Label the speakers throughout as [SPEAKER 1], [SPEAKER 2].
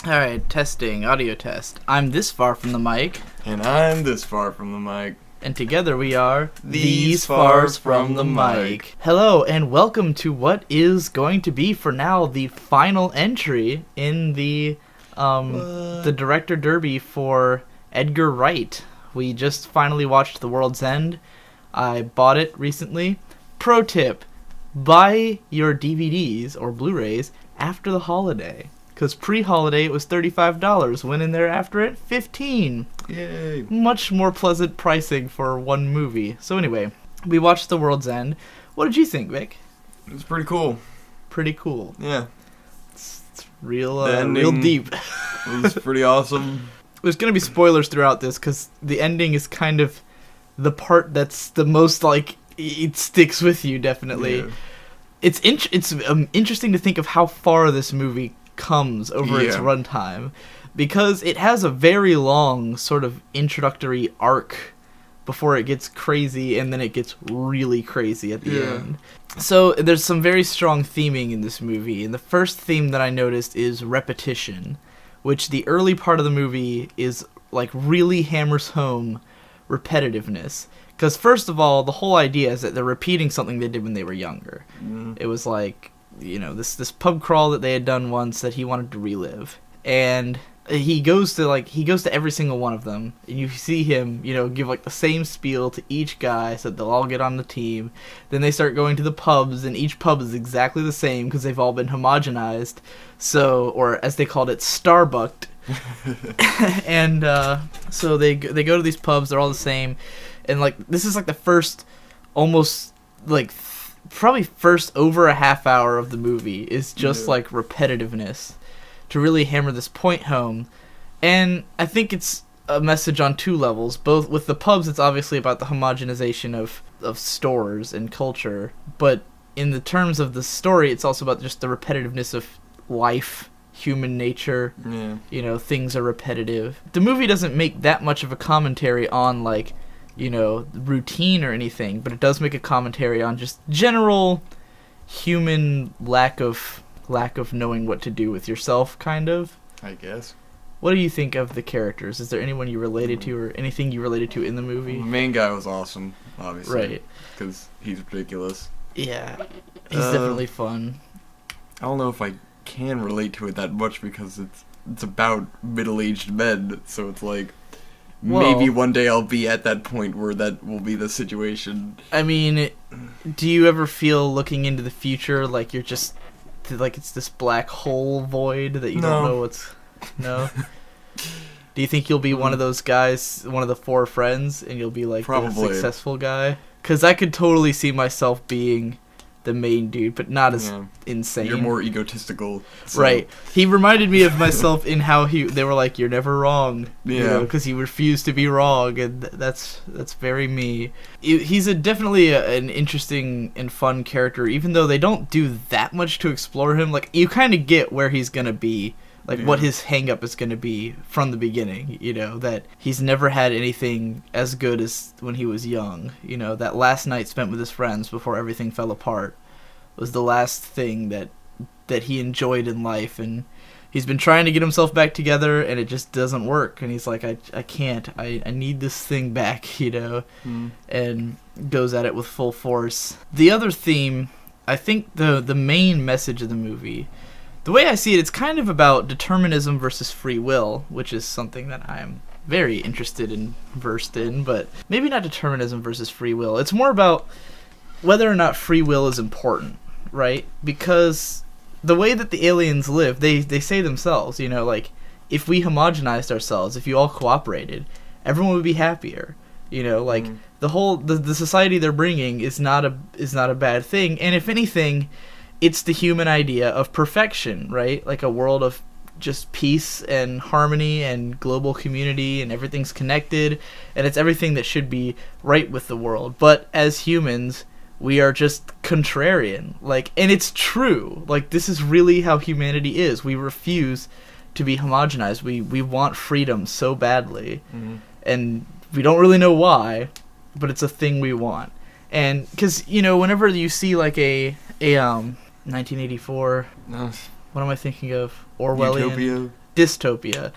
[SPEAKER 1] Alright, testing, audio test. I'm this far from the mic.
[SPEAKER 2] And I'm this far from the mic.
[SPEAKER 1] And together we are
[SPEAKER 2] These fars from the mic.
[SPEAKER 1] Hello, and welcome to what is going to be, for now, the final entry in the director derby for Edgar Wright. We just finally watched The World's End. I bought it recently. Pro tip, buy your DVDs or Blu-rays after the holiday. Because pre-holiday it was $35, went in there after it, $15.
[SPEAKER 2] Yay.
[SPEAKER 1] Much more pleasant pricing for one movie. So anyway, we watched The World's End. What did you think, Vic?
[SPEAKER 2] It was pretty cool.
[SPEAKER 1] Pretty cool.
[SPEAKER 2] Yeah.
[SPEAKER 1] It's real deep.
[SPEAKER 2] It was pretty awesome.
[SPEAKER 1] There's going to be spoilers throughout this, because the ending is kind of the part that's the most, like, it sticks with you, definitely.
[SPEAKER 2] Yeah.
[SPEAKER 1] It's interesting to think of how far this movie comes over its runtime, because it has a very long sort of introductory arc before it gets crazy, and then it gets really crazy at the end. So there's some very strong theming in this movie, and the first theme that I noticed is repetition, which the early part of the movie is like really hammers home repetitiveness. Because first of all, the whole idea is that they're repeating something they did when they were younger. It was like, you know, this pub crawl that they had done once that he wanted to relive, and he goes to every single one of them, and you see him, you know, give like the same spiel to each guy so that they'll all get on the team. Then they start going to the pubs, and each pub is exactly the same because they've all been homogenized, so, or as they called it, starbucked. And so they go to these pubs, they're all the same, and like this is like the first almost like probably first over a half hour of the movie is just like repetitiveness to really hammer this point home. And I think it's a message on two levels. Both with the pubs, it's obviously about the homogenization of stores and culture, but in the terms of the story, it's also about just the repetitiveness of life, human nature. You know, things are repetitive. The movie doesn't make that much of a commentary on, like, you know, routine or anything, but it does make a commentary on just general human lack of knowing what to do with yourself, kind of.
[SPEAKER 2] I guess.
[SPEAKER 1] What do you think of the characters? Is there anyone you related to, or anything you related to in the movie?
[SPEAKER 2] The main guy was awesome, obviously.
[SPEAKER 1] Right.
[SPEAKER 2] Because he's ridiculous.
[SPEAKER 1] Yeah. He's definitely fun.
[SPEAKER 2] I don't know if I can relate to it that much because it's about middle-aged men, so it's like, maybe one day I'll be at that point where that will be the situation.
[SPEAKER 1] I mean, do you ever feel looking into the future like you're just, like it's this black hole void that you don't know what's... No? Do you think you'll be one of those guys, one of the four friends, and you'll be like the successful guy? Because I could totally see myself being the main dude, but not as insane.
[SPEAKER 2] You're more egotistical. So.
[SPEAKER 1] Right. He reminded me of myself in how they were like, you're never wrong.
[SPEAKER 2] Yeah.
[SPEAKER 1] You know, because he refused to be wrong, and that's very me. He's definitely an interesting and fun character, even though they don't do that much to explore him. Like, you kind of get where he's going to be, like what his hang-up is going to be from the beginning, you know, that he's never had anything as good as when he was young. You know, that last night spent with his friends before everything fell apart was the last thing that he enjoyed in life, and he's been trying to get himself back together, and it just doesn't work, and he's like, I can't, I need this thing back, you know, and goes at it with full force. The other theme, I think the main message of the movie, the way I see it, it's kind of about determinism versus free will, which is something that I'm very interested in, versed in, but maybe not determinism versus free will. It's more about whether or not free will is important, right? Because the way that the aliens live, they say themselves, you know, like, if we homogenized ourselves, if you all cooperated, everyone would be happier. You know, like, the whole, the society they're bringing is not a bad thing, and if anything, it's the human idea of perfection, right? Like a world of just peace and harmony and global community, and everything's connected, and it's everything that should be right with the world. But as humans, we are just contrarian. Like, and it's true. Like, this is really how humanity is. We refuse to be homogenized. We want freedom so badly. And we don't really know why, but it's a thing we want. And because, you know, whenever you see like a 1984, what am I thinking of? Orwellian.
[SPEAKER 2] Utopia.
[SPEAKER 1] dystopia.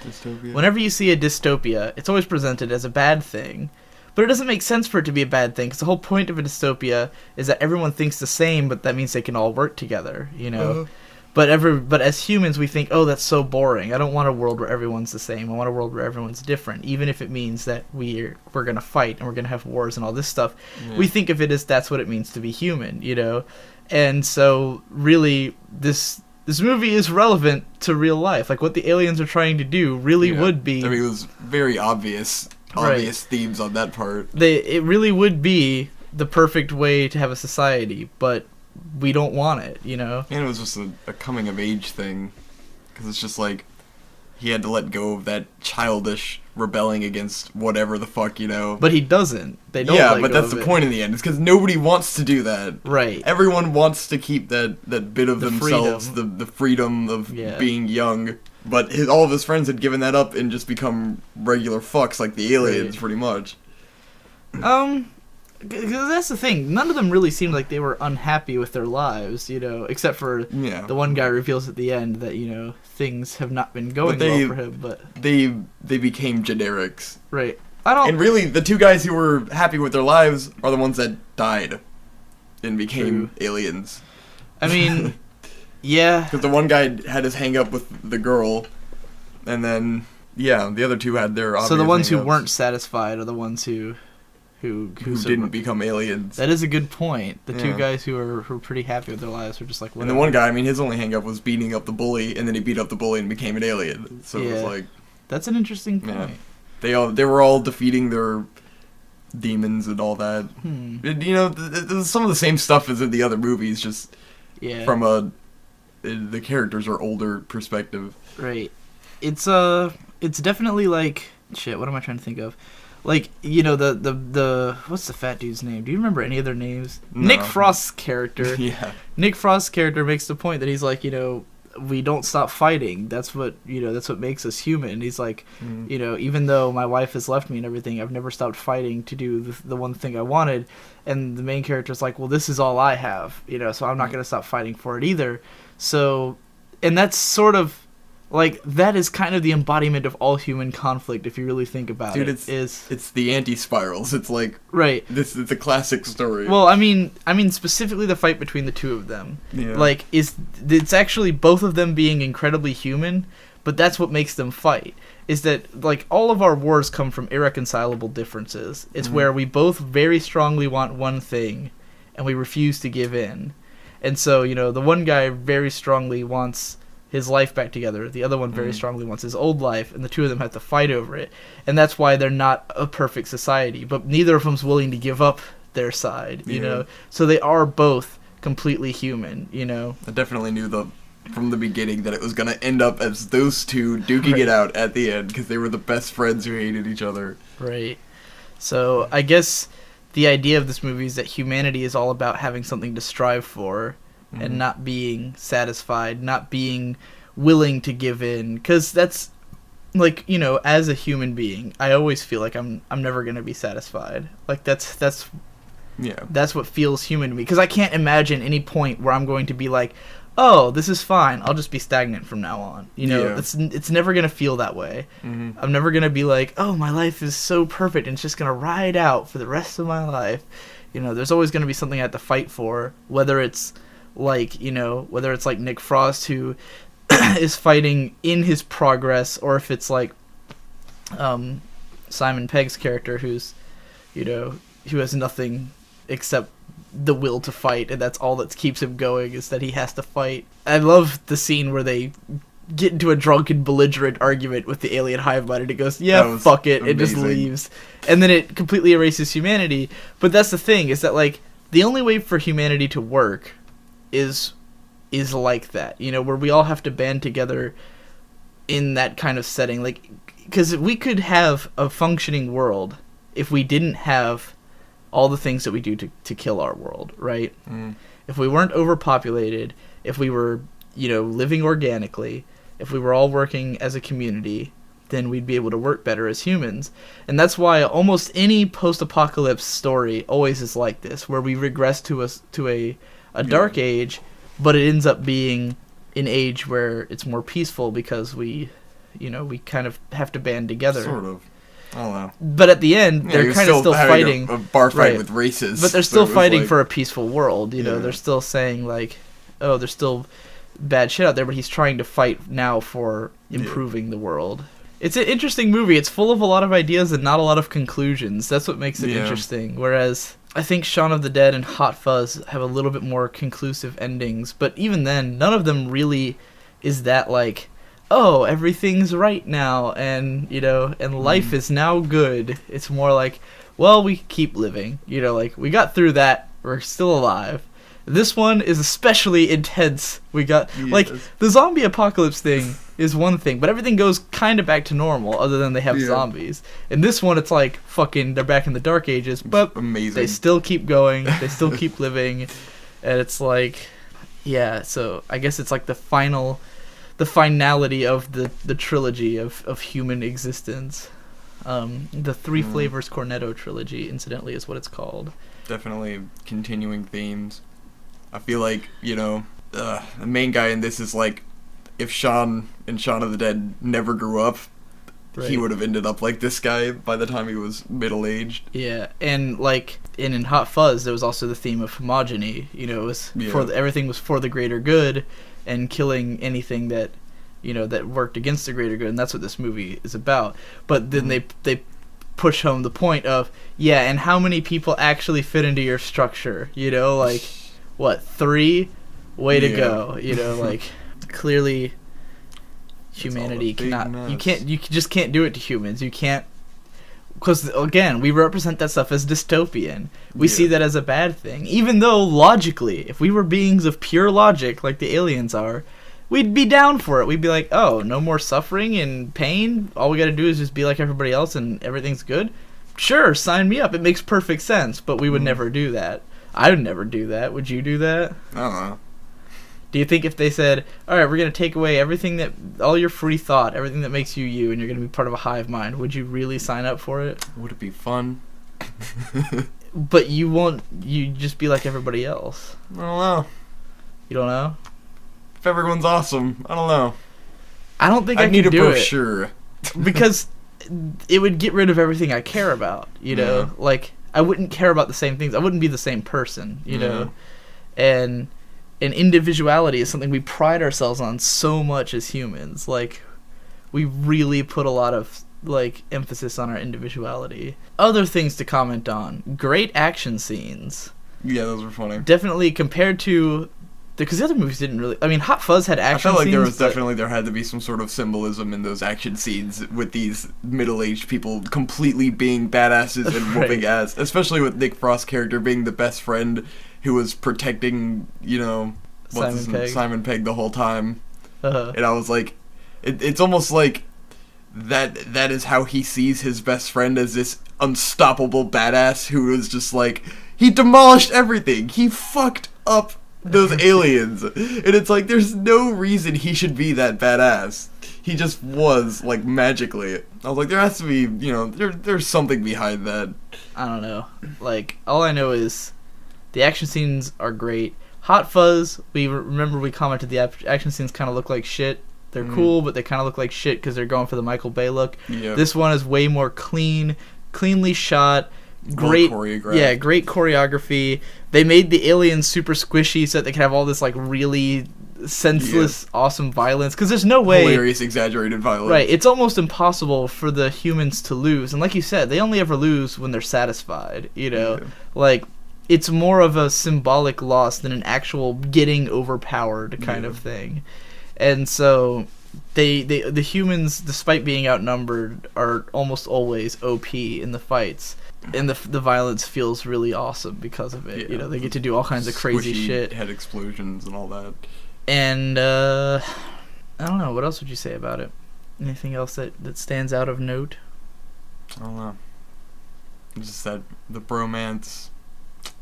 [SPEAKER 1] Whenever you see a dystopia, it's always presented as a bad thing. But it doesn't make sense for it to be a bad thing, because the whole point of a dystopia is that everyone thinks the same, but that means they can all work together, you know? But as humans, we think, oh, that's so boring. I don't want a world where everyone's the same. I want a world where everyone's different, even if it means that we're going to fight and we're going to have wars and all this stuff. We think of it as that's what it means to be human, you know? And so, really, this movie is relevant to real life. Like, what the aliens are trying to do really would be...
[SPEAKER 2] I mean, it was very obvious themes on that part.
[SPEAKER 1] It really would be the perfect way to have a society, but we don't want it, you know?
[SPEAKER 2] And it was just a coming-of-age thing, because it's just like, he had to let go of that childish rebelling against whatever the fuck, you know?
[SPEAKER 1] But he doesn't. They don't
[SPEAKER 2] Yeah, but that's the point in the end. It's because nobody wants to do that.
[SPEAKER 1] Right.
[SPEAKER 2] Everyone wants to keep that bit of themselves, the freedom of being young. But all of his friends had given that up and just become regular fucks like the aliens, pretty much.
[SPEAKER 1] Because that's the thing. None of them really seemed like they were unhappy with their lives, you know, except for the one guy reveals at the end that, you know, things have not been going well for him. But
[SPEAKER 2] they became generics.
[SPEAKER 1] Right.
[SPEAKER 2] And really, the two guys who were happy with their lives are the ones that died and became aliens.
[SPEAKER 1] I mean, yeah.
[SPEAKER 2] Because the one guy had his hang-up with the girl, and then, the other two had their obvious
[SPEAKER 1] So the ones
[SPEAKER 2] hang-ups.
[SPEAKER 1] who weren't satisfied are the ones who
[SPEAKER 2] didn't become aliens.
[SPEAKER 1] That is a good point. The two guys who are pretty happy with their lives were just like, whatever.
[SPEAKER 2] And the one guy, I mean, his only hang-up was beating up the bully, and then he beat up the bully and became an alien. So it was like...
[SPEAKER 1] That's an interesting point.
[SPEAKER 2] They were all defeating their demons and all that. You know, some of the same stuff as in the other movies, just from the characters are older perspective.
[SPEAKER 1] Right. It's definitely like... Shit, what am I trying to think of? Like, you know, the what's the fat dude's name? Do you remember any of their names? No. Nick Frost's character. Nick Frost's character makes the point that he's like, you know, we don't stop fighting. That's what makes us human. And he's like, you know, even though my wife has left me and everything, I've never stopped fighting to do the one thing I wanted. And the main character's like, well, this is all I have, you know, so I'm not going to stop fighting for it either. So, and that's sort of, like, that is kind of the embodiment of all human conflict, if you really think about it.
[SPEAKER 2] Dude, it's the anti-spirals. It's like...
[SPEAKER 1] Right.
[SPEAKER 2] It's a classic story.
[SPEAKER 1] Well, I mean specifically the fight between the two of them.
[SPEAKER 2] Yeah.
[SPEAKER 1] Like, it's actually both of them being incredibly human, but that's what makes them fight. Is that, like, all of our wars come from irreconcilable differences. It's where we both very strongly want one thing, and we refuse to give in. And so, you know, the one guy very strongly wants his life back together. The other one very strongly wants his old life, and the two of them have to fight over it. And that's why they're not a perfect society, but neither of them's willing to give up their side, you know? So they are both completely human, you know?
[SPEAKER 2] I definitely knew from the beginning that it was going to end up as those two duking it out at the end, because they were the best friends who hated each other.
[SPEAKER 1] Right. So I guess the idea of this movie is that humanity is all about having something to strive for, and not being satisfied, not being willing to give in, because that's, like, you know, as a human being, I always feel like I'm never gonna be satisfied. Like, that's what feels human to me, because I can't imagine any point where I'm going to be like, oh, this is fine, I'll just be stagnant from now on. You know, it's never gonna feel that way. I'm never gonna be like, oh, my life is so perfect and it's just gonna ride out for the rest of my life. You know, there's always gonna be something I have to fight for, whether it's like Nick Frost, who is fighting in his progress, or if it's like Simon Pegg's character, who's, you know, who has nothing except the will to fight, and that's all that keeps him going, is that he has to fight. I love the scene where they get into a drunken, belligerent argument with the alien hive mind, and it goes, yeah, fuck it, amazing. It just leaves. And then it completely erases humanity. But that's the thing, is that, like, the only way for humanity to work is like that, you know, where we all have to band together in that kind of setting. Like, because we could have a functioning world if we didn't have all the things that we do to kill our world, right? If we weren't overpopulated, if we were, you know, living organically, if we were all working as a community, then we'd be able to work better as humans. And that's why almost any post-apocalypse story always is like this, where we regress to a dark age, but it ends up being an age where it's more peaceful because we we kind of have to band together.
[SPEAKER 2] Sort of. I don't know.
[SPEAKER 1] But at the end, they're kind of still fighting
[SPEAKER 2] a bar fight with races.
[SPEAKER 1] But they're still fighting for a peaceful world. They're still saying like, oh, there's still bad shit out there, but he's trying to fight now for improving the world. It's an interesting movie. It's full of a lot of ideas and not a lot of conclusions. That's what makes it interesting. Whereas I think Shaun of the Dead and Hot Fuzz have a little bit more conclusive endings. But even then, none of them really is that like, oh, everything's right now, and and life is now good. It's more like, well, we keep living. Like we got through that. We're still alive. This one is especially intense. We got like the zombie apocalypse thing is one thing, but everything goes kind of back to normal other than they have zombies. In this one, it's like fucking they're back in the Dark Ages, but
[SPEAKER 2] amazing.
[SPEAKER 1] They still keep going. They still keep living, and it's like, So I guess it's like the finality of the trilogy of human existence. The Three Flavors Cornetto trilogy, incidentally, is what it's called.
[SPEAKER 2] Definitely continuing themes. I feel like, the main guy in this is like, if Shaun in Shaun of the Dead never grew up, he would have ended up like this guy by the time he was middle-aged. Yeah,
[SPEAKER 1] and like, in Hot Fuzz, there was also the theme of homogeny. It was everything was for the greater good, and killing anything that, that worked against the greater good, and that's what this movie is about. But then they push home the point of, and how many people actually fit into your structure, like, what, 3? Way to go, like, clearly humanity cannot, you just can't do it to humans. You can't, because, again, we represent that stuff as dystopian. We see that as a bad thing, even though, logically, if we were beings of pure logic, like the aliens are, we'd be down for it. We'd be like, oh, no more suffering and pain? All we gotta do is just be like everybody else and everything's good? Sure, sign me up. It makes perfect sense, but we would never do that. I would never do that. Would you do that?
[SPEAKER 2] I don't know.
[SPEAKER 1] Do you think if they said, alright, we're gonna take away everything all your free thought, everything that makes you you, and you're gonna be part of a hive mind, would you really sign up for it?
[SPEAKER 2] Would it be fun?
[SPEAKER 1] But you won't, you just be like everybody else.
[SPEAKER 2] I don't know.
[SPEAKER 1] You don't know?
[SPEAKER 2] If everyone's awesome, I don't know.
[SPEAKER 1] I don't think I
[SPEAKER 2] need
[SPEAKER 1] could
[SPEAKER 2] a
[SPEAKER 1] do
[SPEAKER 2] brochure.
[SPEAKER 1] Because it would get rid of everything I care about, Like, I wouldn't care about the same things. I wouldn't be the same person, know? And individuality is something we pride ourselves on so much as humans. Like, we really put a lot of, like, emphasis on our individuality. Other things to comment on. Great action scenes.
[SPEAKER 2] Yeah, those were funny.
[SPEAKER 1] Definitely compared to... Because the other movies didn't really... I mean, Hot Fuzz had action scenes.
[SPEAKER 2] I felt like there had to be some sort of symbolism in those action scenes with these middle-aged people completely being badasses and whooping ass. Especially with Nick Frost's character being the best friend who was protecting, Simon Pegg the whole time. And I was like... It's almost like that is how he sees his best friend, as this unstoppable badass who is just like... He demolished everything! He fucked up those aliens, and it's like there's no reason he should be that badass. He just was, like, magically. I was like, there has to be, there's something behind that.
[SPEAKER 1] I don't know. Like, all I know is the action scenes are great. Hot Fuzz, we commented the action scenes kind of look like shit. They're cool, but they kind of look like shit because they're going for the Michael Bay look. Yep. This one is way more cleanly shot. Great choreography. Yeah, great choreography. They made the aliens super squishy so that they could have all this, like, really senseless, awesome violence. Because there's no way...
[SPEAKER 2] Hilarious, exaggerated violence.
[SPEAKER 1] Right, it's almost impossible for the humans to lose. And like you said, they only ever lose when they're satisfied, Yeah. Like, it's more of a symbolic loss than an actual getting overpowered kind of thing. And so... The humans, despite being outnumbered, are almost always OP in the fights. And the violence feels really awesome because of it. They get to do all kinds of crazy shit.
[SPEAKER 2] Head explosions and all that.
[SPEAKER 1] And, I don't know, what else would you say about it? Anything else that stands out of note?
[SPEAKER 2] I don't know. Just that the bromance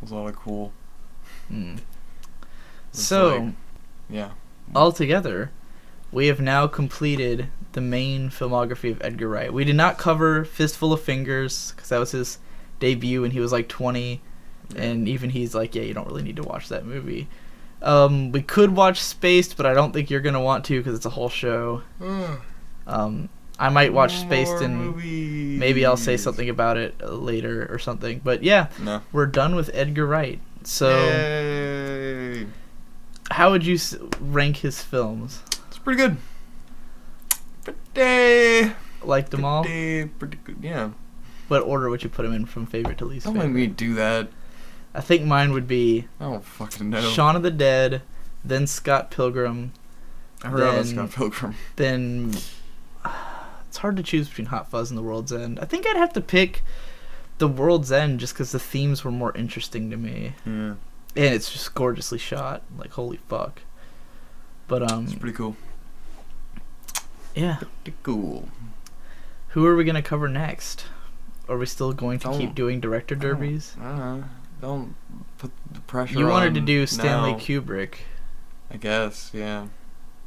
[SPEAKER 2] was a lot of cool.
[SPEAKER 1] So,
[SPEAKER 2] like, yeah.
[SPEAKER 1] Altogether, we have now completed the main filmography of Edgar Wright. We did not cover Fistful of Fingers, because that was his debut and he was like 20, and even he's like, you don't really need to watch that movie. We could watch Spaced, but I don't think you're going to want to because it's a whole show. I might watch Spaced and
[SPEAKER 2] movies.
[SPEAKER 1] maybe I'll say something about it later or something. But yeah,
[SPEAKER 2] No.
[SPEAKER 1] we're done with Edgar Wright. So,
[SPEAKER 2] Yay.
[SPEAKER 1] how would you rank his films?
[SPEAKER 2] It's pretty good. Pretty.
[SPEAKER 1] Liked them all?
[SPEAKER 2] Pretty good. Yeah.
[SPEAKER 1] What order would you put them in from favorite to least
[SPEAKER 2] Don't
[SPEAKER 1] favorite?
[SPEAKER 2] make me do that.
[SPEAKER 1] I think mine would be
[SPEAKER 2] I don't fucking know.
[SPEAKER 1] Shaun of the Dead, then Scott Pilgrim,
[SPEAKER 2] I heard about Scott Pilgrim.
[SPEAKER 1] then it's hard to choose between Hot Fuzz and The World's End. I think I'd have to pick The World's End just because the themes were more interesting to me.
[SPEAKER 2] Yeah.
[SPEAKER 1] And it's just gorgeously shot. Like, holy fuck. But,
[SPEAKER 2] It's pretty cool.
[SPEAKER 1] yeah.
[SPEAKER 2] Pretty cool.
[SPEAKER 1] Who are we going to cover next? Are we still going to
[SPEAKER 2] Don't-
[SPEAKER 1] keep doing director derbies?
[SPEAKER 2] Don't put the pressure on.
[SPEAKER 1] You wanted to do Stanley
[SPEAKER 2] now.
[SPEAKER 1] Kubrick.
[SPEAKER 2] I guess, yeah.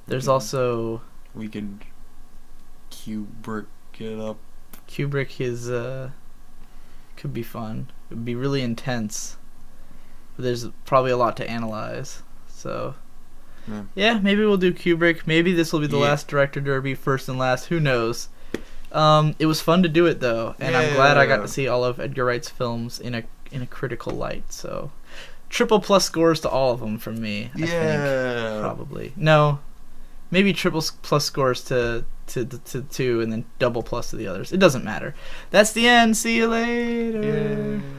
[SPEAKER 1] There's
[SPEAKER 2] Yeah.
[SPEAKER 1] also
[SPEAKER 2] We could Kubrick it up.
[SPEAKER 1] Kubrick. His could be fun. It would be really intense. But there's probably a lot to analyze. So yeah, maybe we'll do Kubrick. Maybe this will be the last director derby, first and last. Who knows? It was fun to do it though, and I'm glad I got to see all of Edgar Wright's films in a critical light. So triple plus scores to all of them from me. I think, probably. No, maybe triple plus scores to two, and then double plus to the others. It doesn't matter. That's the end. See you later.
[SPEAKER 2] Yeah.